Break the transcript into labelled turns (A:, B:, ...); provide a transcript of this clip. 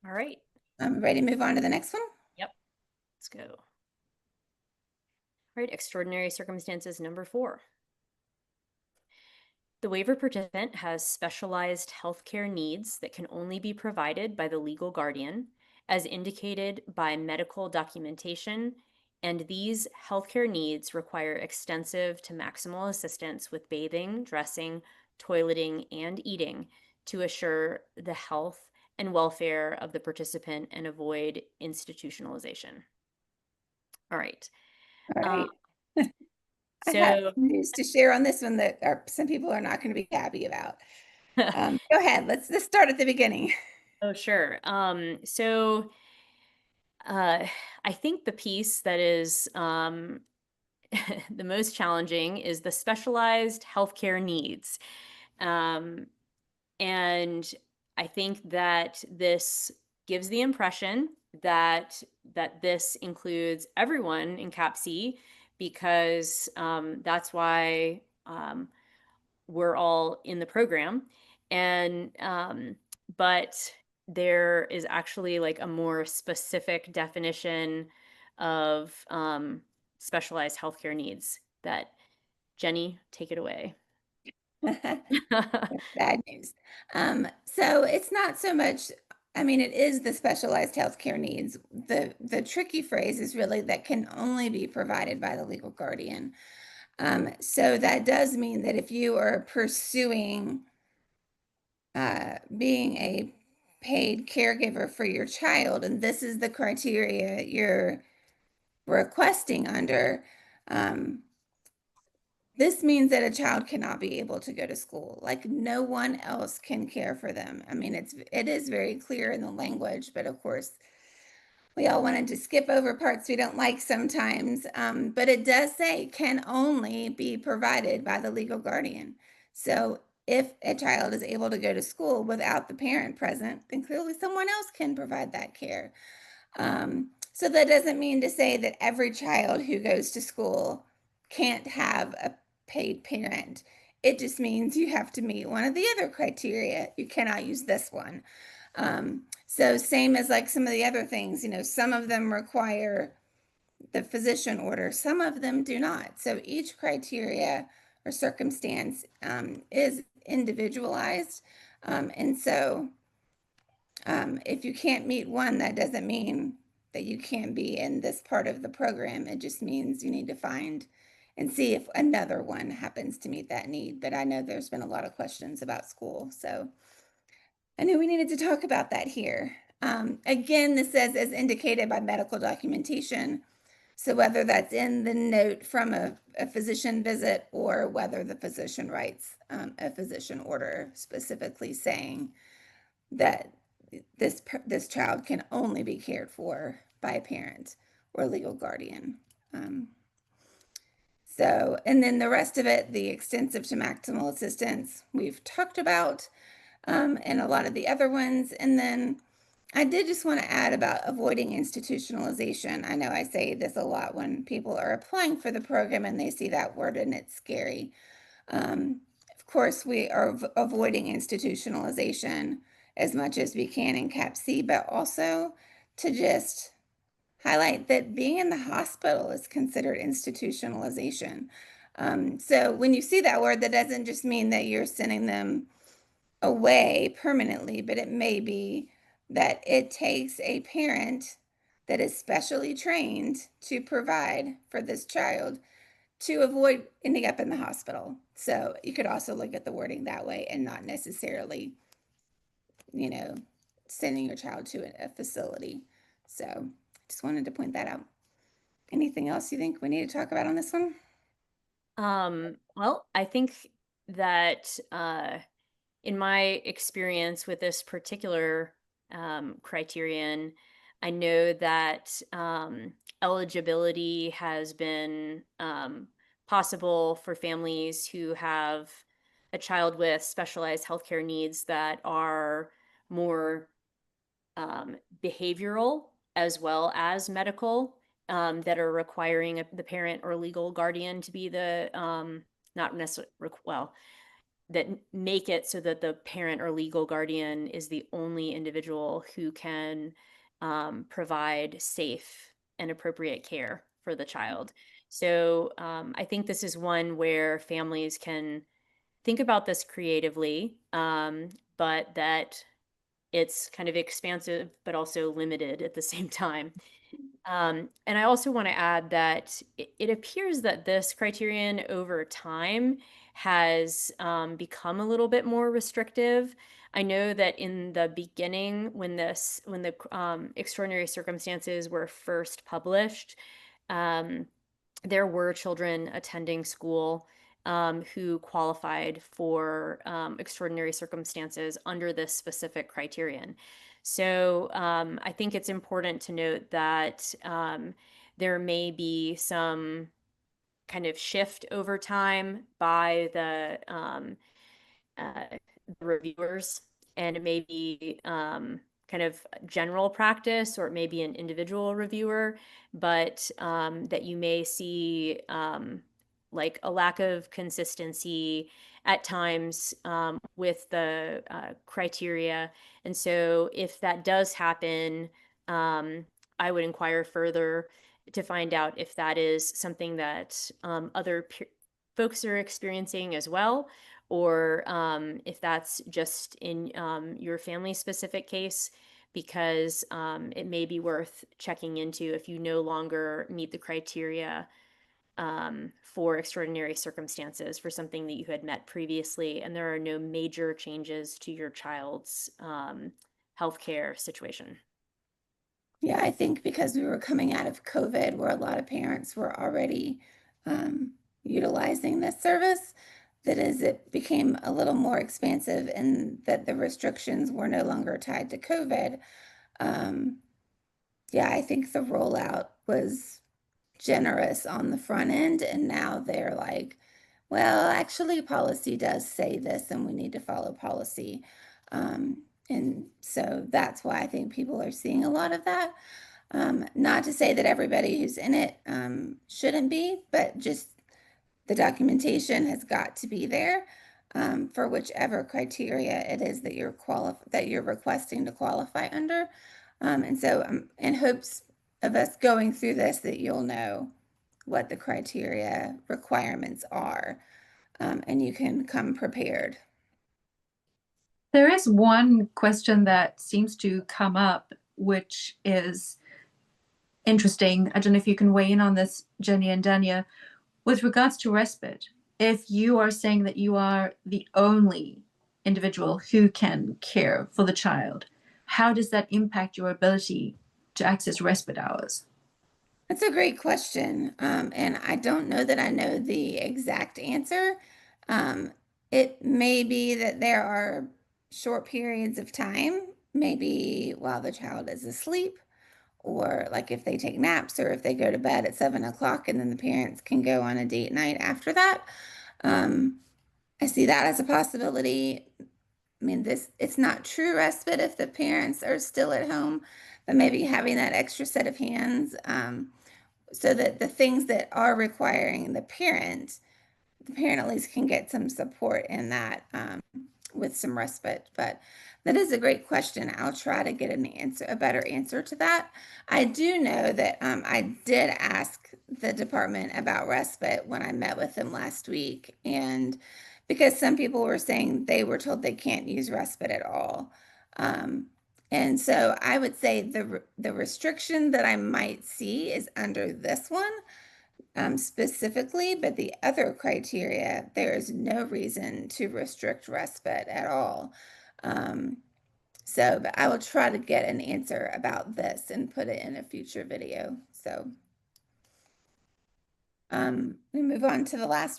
A: All right.
B: I'm ready to move on to the next one.
A: Yep. Let's go. All right. Extraordinary circumstances number 4. The waiver participant has specialized healthcare needs that can only be provided by the legal guardian, as indicated by medical documentation, and these healthcare needs require extensive to maximal assistance with bathing, dressing, toileting, and eating to assure the health and welfare of the participant and avoid institutionalization. All right.
B: All
A: Um,
B: right. I have
A: so
B: news to share on this one that some people are not going to be happy about. Go ahead. Let's start at the beginning.
A: Oh, sure. Uh, I think the piece that is the most challenging is the specialized healthcare needs. Um, and I think that this gives the impression that this includes everyone in CAPC because that's why we're all in the program. And but there is actually like a more specific definition of specialized healthcare needs that Jenny, take it away.
B: Bad news. So it's not so much, I mean, it is the specialized healthcare needs. The tricky phrase is really that can only be provided by the legal guardian. So that does mean that if you are pursuing being a paid caregiver for your child, and this is the criteria you're requesting under, um, this means that a child cannot be able to go to school. Like no one else can care for them. I mean, it is very clear in the language, but of course, we all wanted to skip over parts we don't like sometimes. But it does say can only be provided by the legal guardian. So if a child is able to go to school without the parent present, then clearly someone else can provide that care. So that doesn't mean to say that every child who goes to school can't have a paid parent. It just means you have to meet one of the other criteria. You cannot use this one. So same as like some of the other things, some of them require the physician order, some of them do not. So each criteria or circumstance is individualized. And so if you can't meet one, that doesn't mean that you can't be in this part of the program. It just means you need to find and see if another one happens to meet that need. But I know there's been a lot of questions about school, so I knew we needed to talk about that here. Again, this says as indicated by medical documentation. So whether that's in the note from a physician visit or whether the physician writes a physician order specifically saying that this child can only be cared for by a parent or legal guardian. And then the rest of it, the extensive to maximal assistance, we've talked about, and a lot of the other ones. And then I did just want to add about avoiding institutionalization. I know I say this a lot when people are applying for the program and they see that word and it's scary. Of course, we are avoiding institutionalization as much as we can in CAPC, but also to just highlight that being in the hospital is considered institutionalization. So when you see that word, that doesn't just mean that you're sending them away permanently, but it may be that it takes a parent that is specially trained to provide for this child to avoid ending up in the hospital. So you could also look at the wording that way and not necessarily, you know, sending your child to a facility. So just wanted to point that out. Anything else you think we need to talk about on this one?
A: Well, I think that in my experience with this particular criterion, I know that eligibility has been possible for families who have a child with specialized healthcare needs that are more behavioral as well as medical that are requiring the parent or legal guardian to be the not necessarily well. that make it so that the parent or legal guardian is the only individual who can provide safe and appropriate care for the child. So I think this is one where families can think about this creatively, but that it's kind of expansive, but also limited at the same time. And I also want to add that it appears that this criterion over time has become a little bit more restrictive. I know that in the beginning, when the extraordinary circumstances were first published, um, there were children attending school who qualified for extraordinary circumstances under this specific criterion. So I think it's important to note that there may be some kind of shift over time by uh, the reviewers, and it may be kind of general practice, or it may be an individual reviewer, but that you may see like a lack of consistency at times with the criteria. And so, if that does happen, I would inquire further to find out if that is something that other folks are experiencing as well, or if that's just in your family specific case, because it may be worth checking into if you no longer meet the criteria for extraordinary circumstances for something that you had met previously, and there are no major changes to your child's healthcare situation.
B: Yeah, I think because we were coming out of COVID, where a lot of parents were already utilizing this service, that as it became a little more expansive and that the restrictions were no longer tied to COVID, um, yeah, I think the rollout was generous on the front end, and now they're like, well, actually, policy does say this, and we need to follow policy. And so that's why I think people are seeing a lot of that. Not to say that everybody who's in it shouldn't be, but just the documentation has got to be there for whichever criteria it is that that you're requesting to qualify under. And so in hopes of us going through this, that you'll know what the criteria requirements are, and you can come prepared.
C: There is one question that seems to come up, which is interesting. I don't know if you can weigh in on this, Jenny and Dania. With regards to respite, if you are saying that you are the only individual who can care for the child, how does that impact your ability to access respite hours?
B: That's a great question. And I don't know that I know the exact answer. Um, it may be that there are short periods of time, maybe while the child is asleep, or like if they take naps, or if they go to bed at 7 o'clock and then the parents can go on a date night after that. Um, I see that as a possibility. I mean, it's not true respite if the parents are still at home, but maybe having that extra set of hands, so that the things that are requiring the parent at least can get some support in that, with some respite. But that is a great question. I'll try to get a better answer to that. I do know that I did ask the department about respite when I met with them last week, and because some people were saying they were told they can't use respite at all. Um, and so I would say the restriction that I might see is under this one, specifically, but the other criteria, there is no reason to restrict respite at all. Um, but I will try to get an answer about this and put it in a future video. So we move on to the last